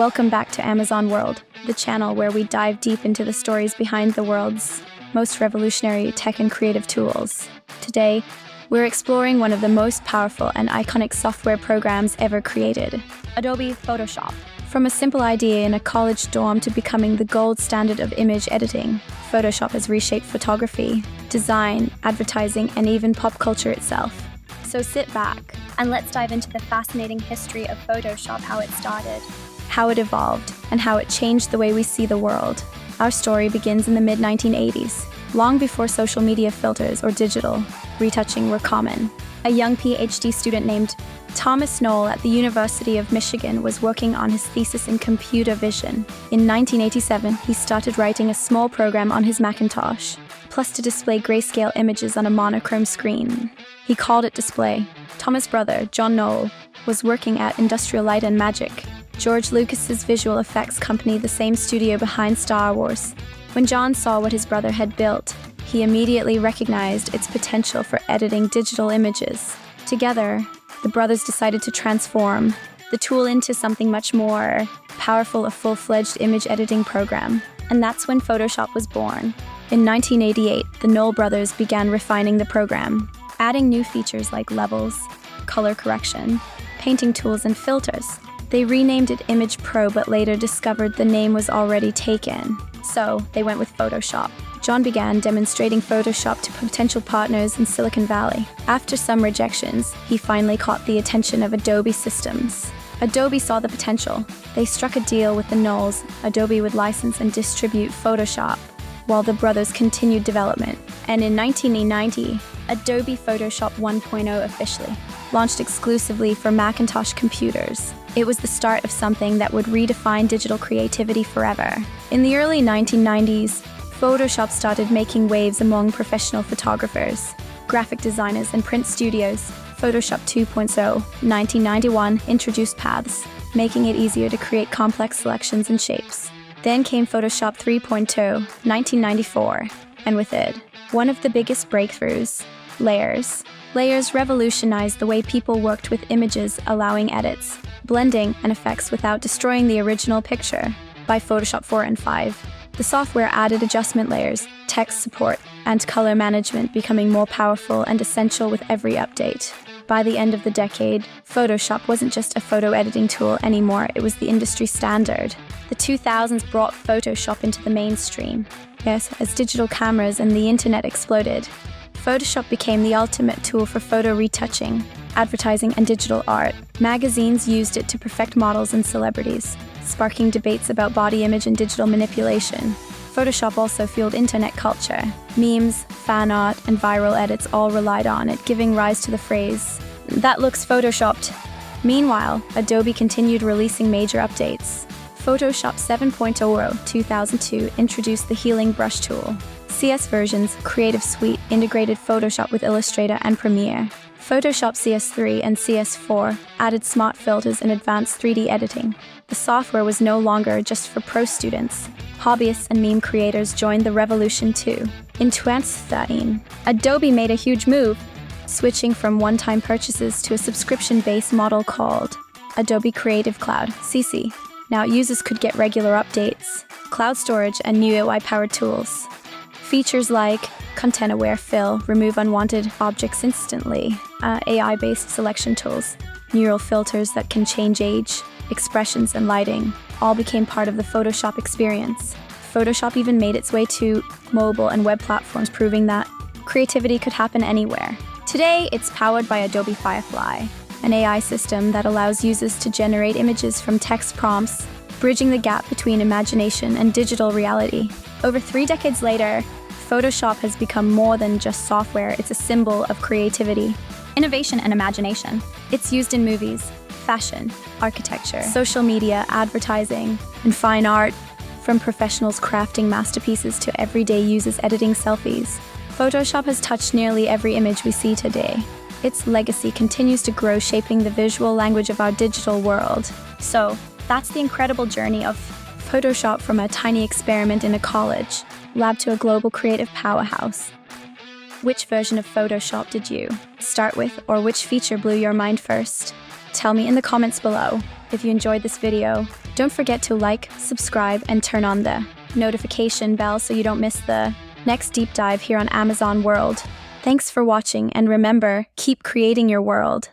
Welcome back to Amazon World, the channel where we dive deep into the stories behind the world's most revolutionary tech and creative tools. Today, we're exploring one of the most powerful and iconic software programs ever created, Adobe Photoshop. From a simple idea in a college dorm to becoming the gold standard of image editing, Photoshop has reshaped photography, design, advertising, and even pop culture itself. So sit back and let's dive into the fascinating history of Photoshop, how it started, how it evolved, and how it changed the way we see the world. Our story begins in the mid-1980s, long before social media filters or digital retouching were common. A young PhD student named Thomas Knoll at the University of Michigan was working on his thesis in computer vision. In 1987, he started writing a small program on his Macintosh, plus to display grayscale images on a monochrome screen. He called it Display. Thomas' brother, John Knoll, was working at Industrial Light and Magic, George Lucas's visual effects company, the same studio behind Star Wars. When John saw what his brother had built, he immediately recognized its potential for editing digital images. Together, the brothers decided to transform the tool into something much more powerful, a full-fledged image editing program. And that's when Photoshop was born. In 1988, the Knoll brothers began refining the program, adding new features like levels, color correction, painting tools, and filters. They renamed it Image Pro, but later discovered the name was already taken. So they went with Photoshop. John began demonstrating Photoshop to potential partners in Silicon Valley. After some rejections, he finally caught the attention of Adobe Systems. Adobe saw the potential. They struck a deal with the Knolls. Adobe would license and distribute Photoshop, while the brothers continued development. And in 1990, Adobe Photoshop 1.0 officially launched exclusively for Macintosh computers. It was the start of something that would redefine digital creativity forever. In the early 1990s, Photoshop started making waves among professional photographers, graphic designers, and print studios. Photoshop 2.0, 1991, introduced paths, making it easier to create complex selections and shapes. Then came Photoshop 3.0, 1994, and with it, one of the biggest breakthroughs, layers. Layers revolutionized the way people worked with images, allowing edits, blending, and effects without destroying the original picture. By Photoshop 4 and 5, the software added adjustment layers, text support, and color management, becoming more powerful and essential with every update. By the end of the decade, Photoshop wasn't just a photo editing tool anymore, it was the industry standard. The 2000s brought Photoshop into the mainstream. Yes, as digital cameras and the internet exploded, Photoshop became the ultimate tool for photo retouching, advertising, and digital art. Magazines used it to perfect models and celebrities, sparking debates about body image and digital manipulation. Photoshop also fueled internet culture. Memes, fan art, and viral edits all relied on it, giving rise to the phrase, "That looks photoshopped." Meanwhile, Adobe continued releasing major updates. Photoshop 7.0 2002 introduced the healing brush tool. CS versions, Creative Suite, integrated Photoshop with Illustrator and Premiere. Photoshop CS3 and CS4 added smart filters and advanced 3D editing. The software was no longer just for pro students. Hobbyists and meme creators joined the revolution too. In 2013, Adobe made a huge move, switching from one-time purchases to a subscription-based model called Adobe Creative Cloud, CC. Now users could get regular updates, cloud storage, and new AI-powered tools. Features like Content-Aware Fill, remove unwanted objects instantly, AI-based selection tools, neural filters that can change age, expressions, and lighting, all became part of the Photoshop experience. Photoshop even made its way to mobile and web platforms, proving that creativity could happen anywhere. Today, it's powered by Adobe Firefly, an AI system that allows users to generate images from text prompts, bridging the gap between imagination and digital reality. Over 3 decades later, Photoshop has become more than just software, it's a symbol of creativity, innovation, and imagination. It's used in movies, fashion, architecture, social media, advertising, and fine art, from professionals crafting masterpieces to everyday users editing selfies. Photoshop has touched nearly every image we see today. Its legacy continues to grow, shaping the visual language of our digital world. So, that's the incredible journey of Photoshop, from a tiny experiment in a college lab to a global creative powerhouse. Which version of Photoshop did you start with, or which feature blew your mind first? Tell me in the comments below. If you enjoyed this video, Don't forget to like, subscribe, and turn on the notification bell so you don't miss the next deep dive here on Amazon World. Thanks for watching, and remember, keep creating your world.